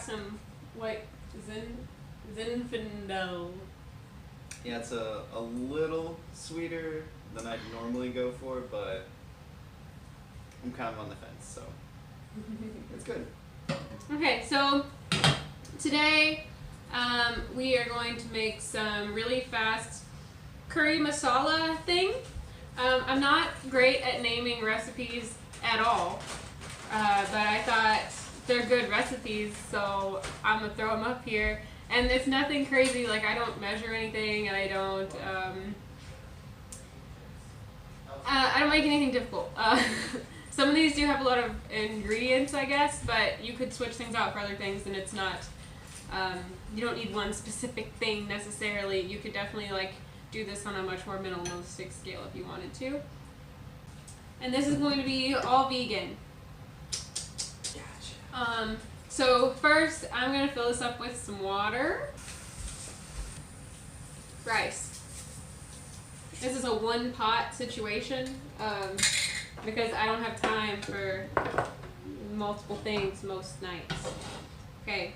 some white Zinfandel. Yeah, it's a little sweeter than I'd normally go for, but I'm kind of on the fence, so it's good. Okay, so today we are going to make some really fast curry masala thing. I'm not great at naming recipes at all, but I thought they're good recipes, so I'm gonna throw them up here. And it's nothing crazy, like I don't measure anything, and I don't make anything difficult. Some of these do have a lot of ingredients, I guess, but you could switch things out for other things, and it's not, you don't need one specific thing necessarily. You could definitely like do this on a much more minimalistic scale if you wanted to. And this is going to be all vegan. Gotcha. So first I'm going to fill this up with some water. Rice. This is a one pot situation because I don't have time for multiple things most nights. Okay,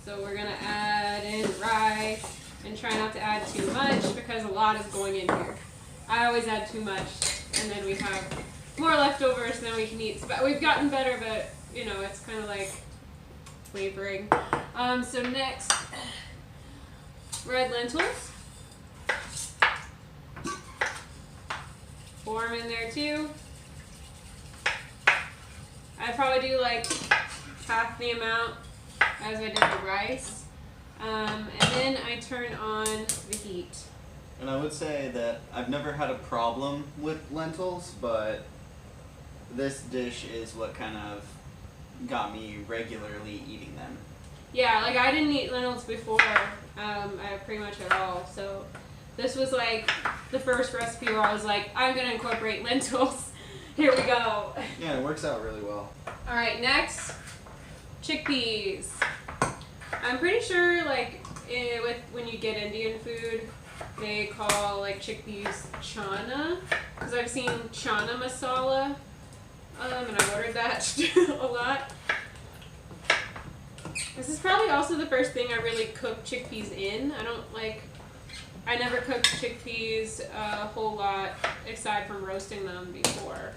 so we're going to add in rice and try not to add too much because a lot is going in here. I always add too much and then we have more leftovers than we can eat. But we've gotten better, but you know, it's kind of like flavoring. So next, red lentils. Pour them in there too. I'd probably do like half the amount as I did the rice. And then I turn on the heat. And I would say that I've never had a problem with lentils, but this dish is what kind of got me regularly eating them. Yeah, like I didn't eat lentils before, pretty much at all. So this was like the first recipe where I was like, I'm gonna incorporate lentils. Here we go. Yeah, it works out really well. All right, next, chickpeas. I'm pretty sure like when you get Indian food, they call like chickpeas chana, because I've seen chana masala, and I ordered that a lot. This is probably also the first thing I really cooked chickpeas in. I never cooked chickpeas a whole lot aside from roasting them before.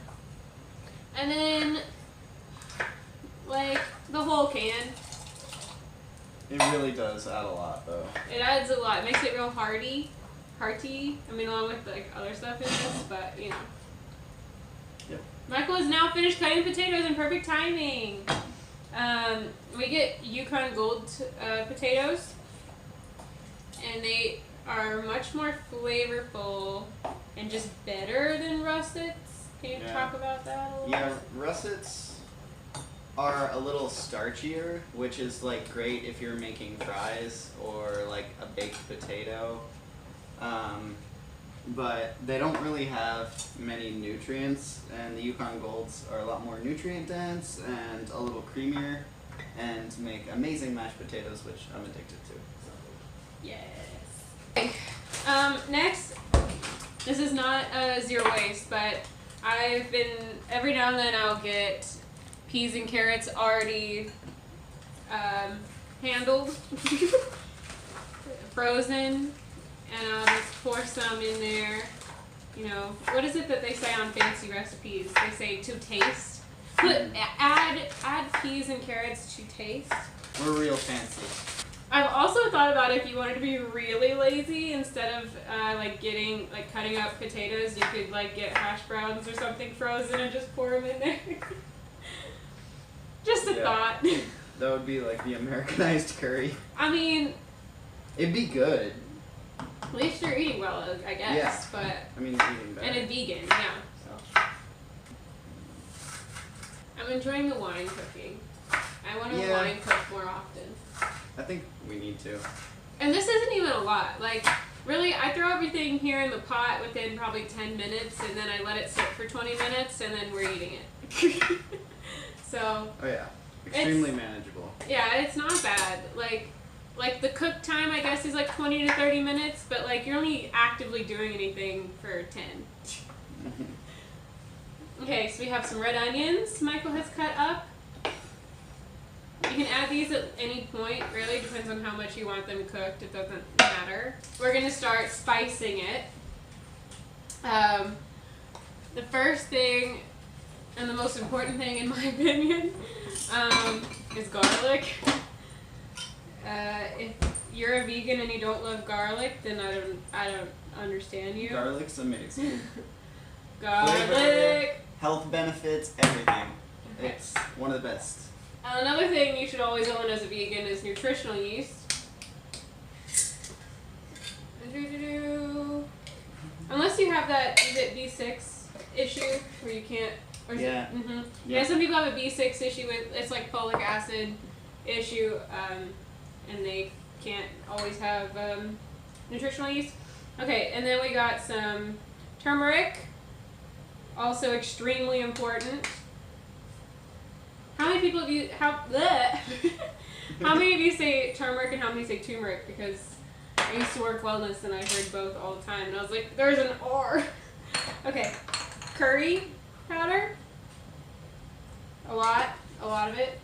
And then like the whole can. It really does add a lot, though. It adds a lot. It makes it real hearty. I mean, along with like other stuff in this, but you know. Yep. Michael is now finished cutting potatoes in perfect timing. We get Yukon Gold potatoes, and they are much more flavorful and just better than russets. Can you talk about that a little bit? Yeah, russets are a little starchier, which is like great if you're making fries or like a baked potato. But they don't really have many nutrients, and the Yukon Golds are a lot more nutrient dense and a little creamier and make amazing mashed potatoes, which I'm addicted to. Yes. Okay. Next, this is not zero waste, but I've been, every now and then I'll get peas and carrots already handled, frozen, and I'll just pour some in there. You know, what is it that they say on fancy recipes? They say to taste. Add peas and carrots to taste. We're real fancy. I've also thought about if you wanted to be really lazy, instead of cutting up potatoes, you could like get hash browns or something frozen and just pour them in there. Just a thought. That would be like the Americanized curry. I mean, it'd be good. At least you're eating well, I guess. Yeah. But I mean, you're eating better. and it's vegan, yeah. So I'm enjoying the wine cooking. I want to wine cook more often. I think we need to. And this isn't even a lot. Like, really, I throw everything here in the pot within probably 10 minutes, and then I let it sit for 20 minutes, and then we're eating it. So. Oh yeah, extremely manageable. Yeah, it's not bad. Like the cook time, I guess, is like 20 to 30 minutes, but like you're only actively doing anything for 10. Okay, so we have some red onions Michael has cut up. You can add these at any point, really depends on how much you want them cooked, it doesn't matter. We're gonna start spicing it. The first thing, and the most important thing in my opinion, is garlic. If you're a vegan and you don't love garlic, then I don't understand you. Garlic's amazing. Garlic! Flavor, health benefits, everything. Okay. It's one of the best. Another thing you should always own as a vegan is nutritional yeast. Unless you have that, is it B6 issue where you can't, or is Yeah. It, yeah, some people have a B6 issue with, it's like folic acid issue, and they can't always have nutritional yeast. Okay, and then we got some turmeric, also extremely important. How many people do you, how many of you say turmeric and how many say turmeric? Because I used to work wellness and I heard both all the time and I was like, there's an R. Okay, curry powder, a lot of it.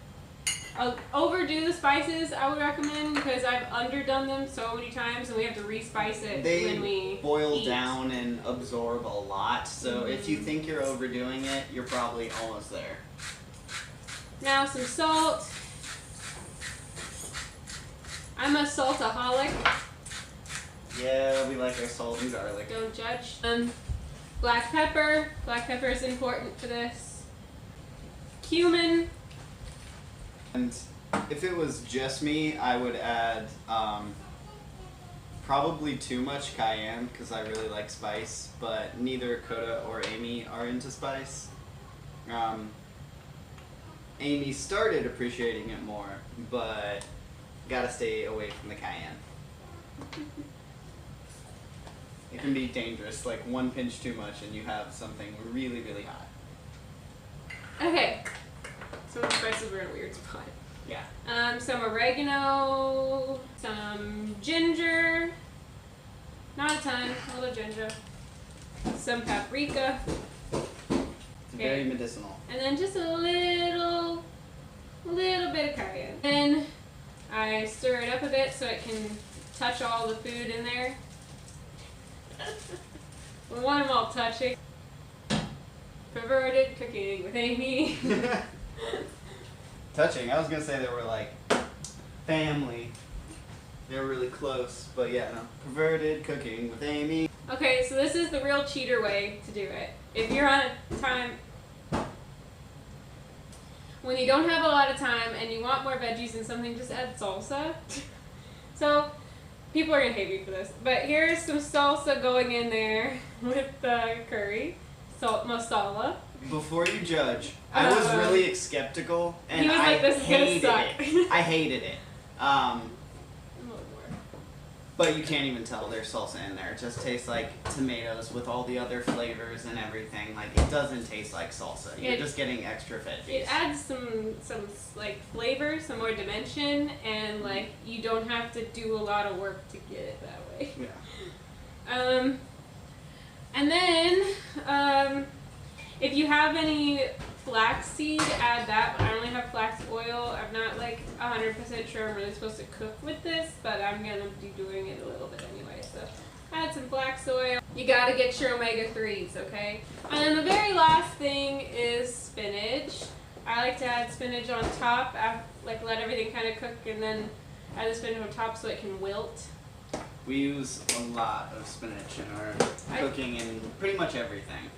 Overdo the spices, I would recommend, because I've underdone them so many times and we have to respice it when we boil eat. down and absorb a lot, so if you think you're overdoing it, you're probably almost there. Now some salt. I'm a saltaholic. Yeah, we like our salt and garlic. Don't judge. Black pepper. Black pepper is important for this. Cumin. And if it was just me, I would add probably too much cayenne because I really like spice, but neither Coda or Amy are into spice. Amy started appreciating it more, but gotta stay away from the cayenne. It can be dangerous, like one pinch too much and you have something really, really hot. Okay. Some of the spices were in a weird spot. Yeah. Some oregano, some ginger, not a ton, a little ginger, some paprika. It's very medicinal. And then just a little bit of cayenne. Then I stir it up a bit so it can touch all the food in there. We want them all touching. Perverted cooking with Amy. Touching. I was gonna say they were like family. They were really close, but yeah, no. Perverted cooking with Amy. Okay, so this is the real cheater way to do it. If you're on a time when you don't have a lot of time and you want more veggies and something, just add salsa. So people are gonna hate me for this, but here's some salsa going in there with the curry, salt masala. Before you judge, I was really skeptical and he was like, this is gonna suck. I hated it. But you can't even tell there's salsa in there. It just tastes like tomatoes with all the other flavors and everything. Like, it doesn't taste like salsa. You're just getting extra veggies. It adds some like flavor, some more dimension, and like you don't have to do a lot of work to get it that way. Yeah. And then if you have any flaxseed, add that. But I only have flax oil. I'm not like 100% sure I'm really supposed to cook with this, but I'm gonna be doing it a little bit anyway. So add some flax oil. You gotta get your omega-3s, okay? And then the very last thing is spinach. I like to add spinach on top, like let everything kind of cook, and then add the spinach on top so it can wilt. We use a lot of spinach in our cooking and pretty much everything.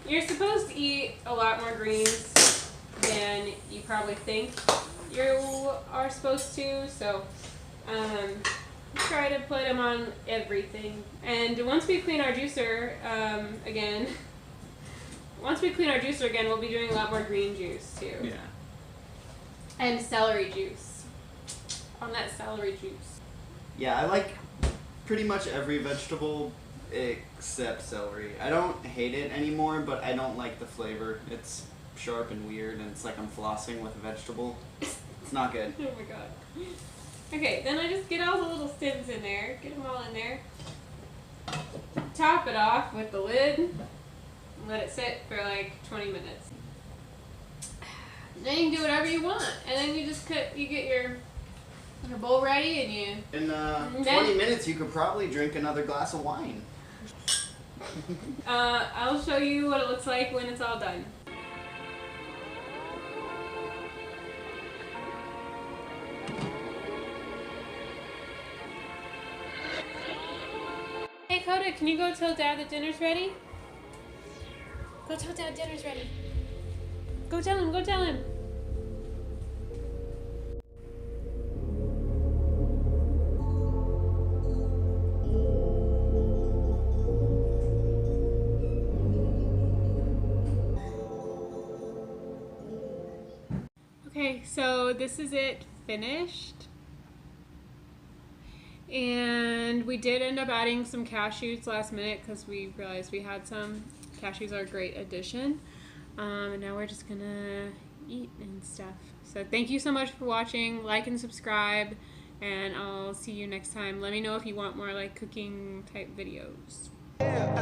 You're supposed to eat a lot more greens than you probably think you are supposed to, so try to put them on everything. And once we clean our juicer again, we'll be doing a lot more green juice too. Yeah. And celery juice. On that celery juice. Yeah, I like pretty much every vegetable except celery. I don't hate it anymore, but I don't like the flavor. It's sharp and weird, and it's like I'm flossing with a vegetable. It's not good. Oh my god. Okay, then I just get all the little stems in there. Get them all in there. Top it off with the lid. Let it sit for like 20 minutes. Then you can do whatever you want, and then you just you get your bowl ready, and you. In 20 minutes, you could probably drink another glass of wine. I'll show you what it looks like when it's all done. Hey Coda, can you go tell Dad that dinner's ready? Go tell Dad dinner's ready. Go tell him, go tell him. Okay, so this is it finished. And we did end up adding some cashews last minute because we realized we had some. Cashews are a great addition. And now we're just gonna eat and stuff. So thank you so much for watching. Like and subscribe, and I'll see you next time. Let me know if you want more like cooking type videos. Yeah.